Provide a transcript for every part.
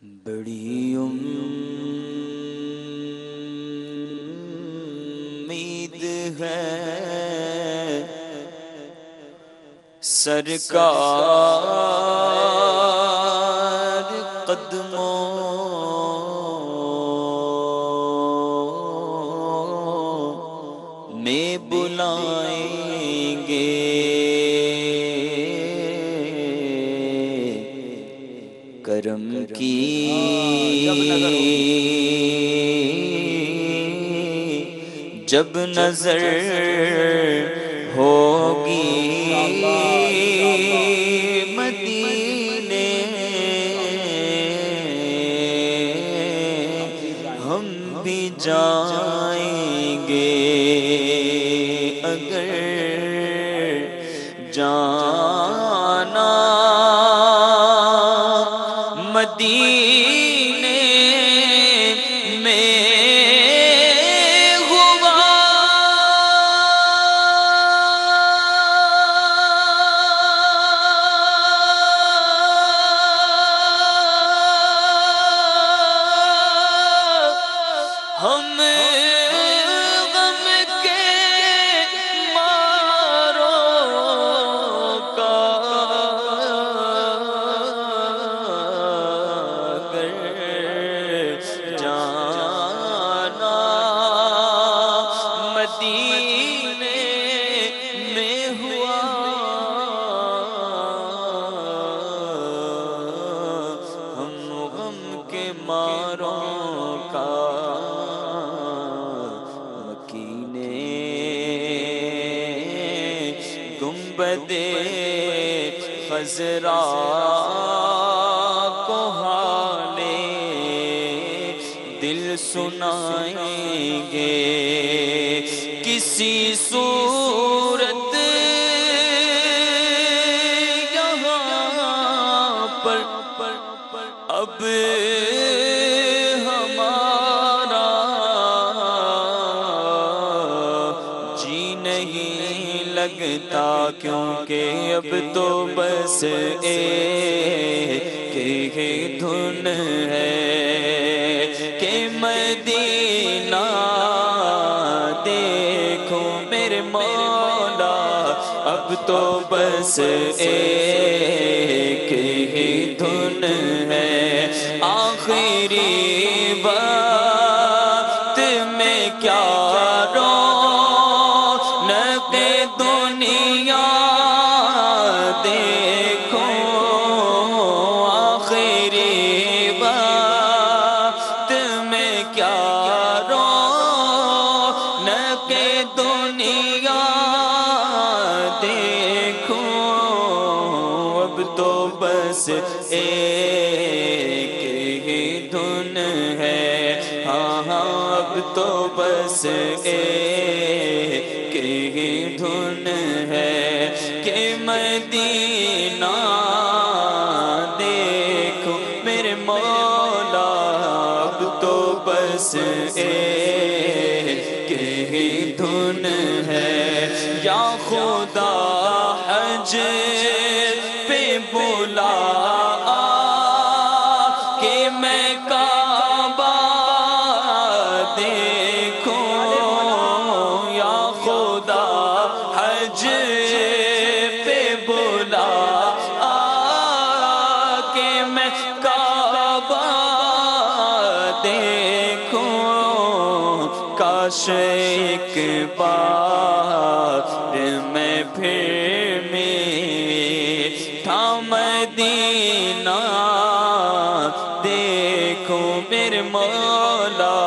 بڑی امید ہے سرکار قدموں میں بلائیں گے، کرم کی جب نظر ہوگی مدینے ہم بھی جائیں گے، اگر جانا مدینے میں ہوا ہم غم کے ماروں کا جانا مدینے میں ہوا، ہم غم کے ماروں کا مکینے گنبد خضرا کو حالے دل سنائیں گے، کسی صورت یہاں پر اب ہمارا جی نہیں لگتا، کیونکہ اب تو بس ایک ہی دھن ہے کہ مدینہ دیکھو میرے مولا، اب تو بس ایک ہی دھن ہے، آخری وقت میں کیا رونق دنیا دیکھو، آخری وقت میں کیا رونق دنیا دیکھو، اب تو بس ایک ہی دھن ہے، ہاں ہاں اب تو بس ایک ہی دھن ہے کہ مدینہ دیکھو میرے مولا، اب تو بس ایک ہی دھن ہے، یا خدا حج پہ بلا کہ میں کعبہ دیکھوں، یا خدا حج پہ بلا کہ میں کعبہ دیکھوں، کاش ایک بار میں پھر میٹھا مدینہ دیکھو میرے مولا،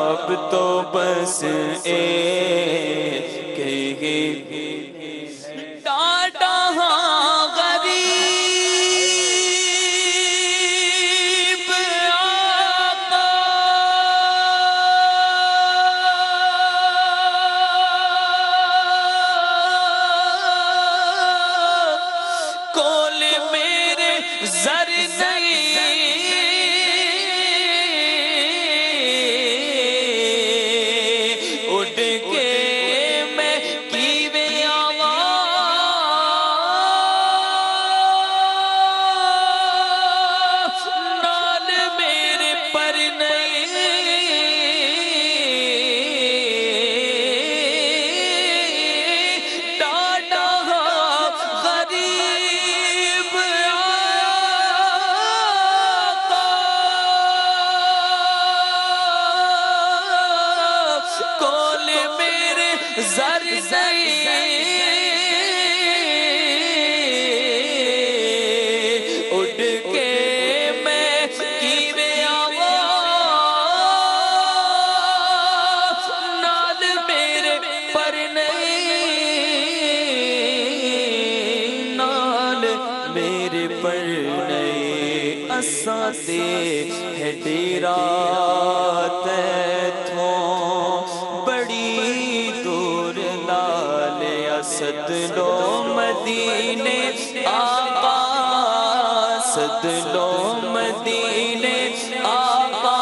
اب تو بس ایک ہی ٹاٹا ہاں غریب آقا کول میرے زر نہیں اٹھ کے سادے ہے ڈیرا تیتھوں بڑی دور لال اسد لو مدینے آقا سد لو مدینے آقا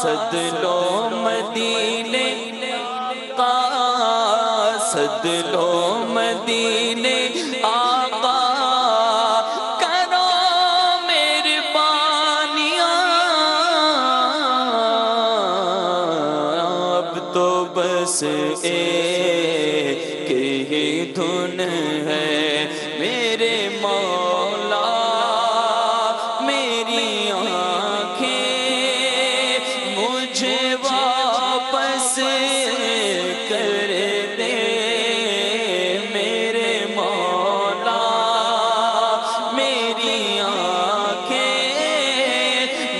سد لو مدینے آقا سد لو مدینے آقا کرو مہربانیاں اب تو بس ایک ہی دھن ہے میرے مولا میری آنکھیں مجھے واپس کر دے میرے مولا میری آنکھیں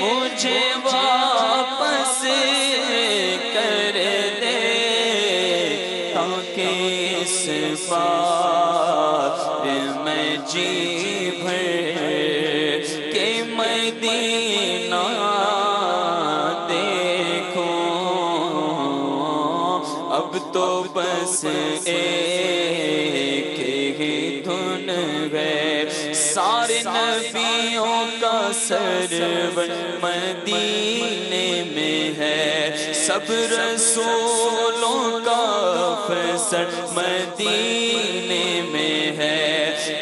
مجھے واپس کر دے تاکہ اس بار میں جی بھر کے مدینہ دیکھوں اب تو بس ایک ہی دھن ہے سارے نبیوں کا سرور مدینے میں ہے سب رسولوں کا افسر مدینے میں ہے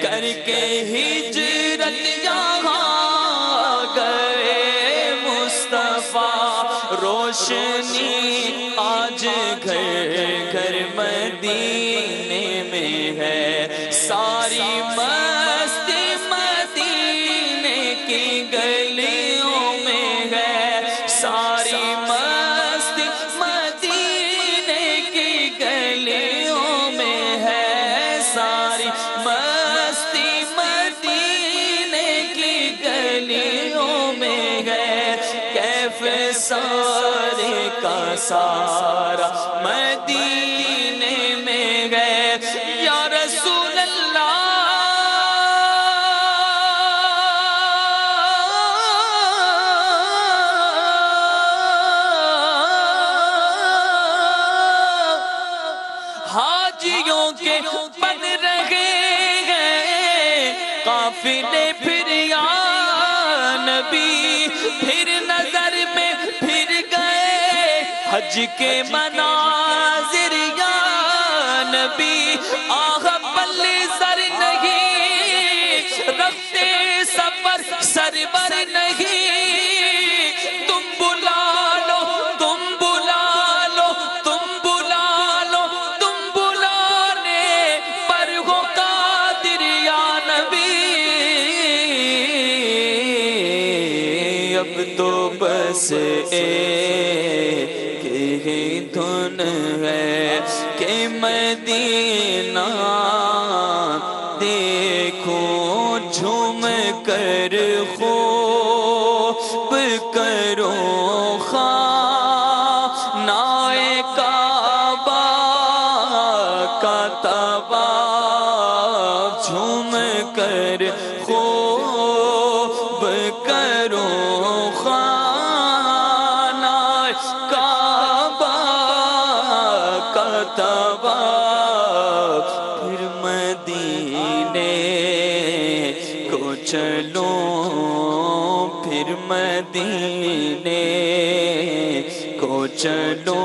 کر کے ہجرت یہاں گئے مصطفیٰ روشنی آج گھر گھر مدینے میں ہے ساری مستی مدینے کی گلیوں میں ہے ساری مستی مدینے کی گلیوں میں ہے ساری مستی مدینے کی گلیوں میں ہے کیف سارے کا سارا مدینے میں گئے یا رسول اللہ حاجیوں کے بن رہے ہیں قافلے پھر یا نبی پھر نظر میں پھر گئے حج کے مناظر یا نبی آہ پلے سر نہیں رکھتے سفر سرور نہیں تم بلا لو تم بلا لو تم بلا لو تم بلانے پر ہو قادر یا نبی اب تو بس ایک ہی دھن ہے کہ مدینہ دیکھوں جھوم کر خوب کرو خانہ کعبہ کا طواف جھوم کر خوب کرو خانہ کعبہ کا طواف پھر مدینے کو چلو پھر مدینے کو چلو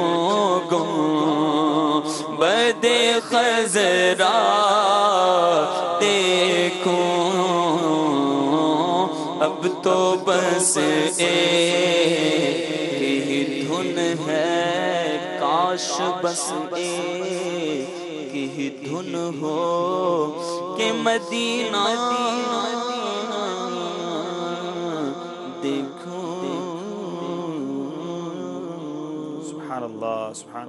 گنبد خضرا دیکھوں اب تو بس ایک ہی دھن ہے کاش بس ایک ہی دھن ہو کہ مدینہ دیکھوں سبحان اللہ سبحان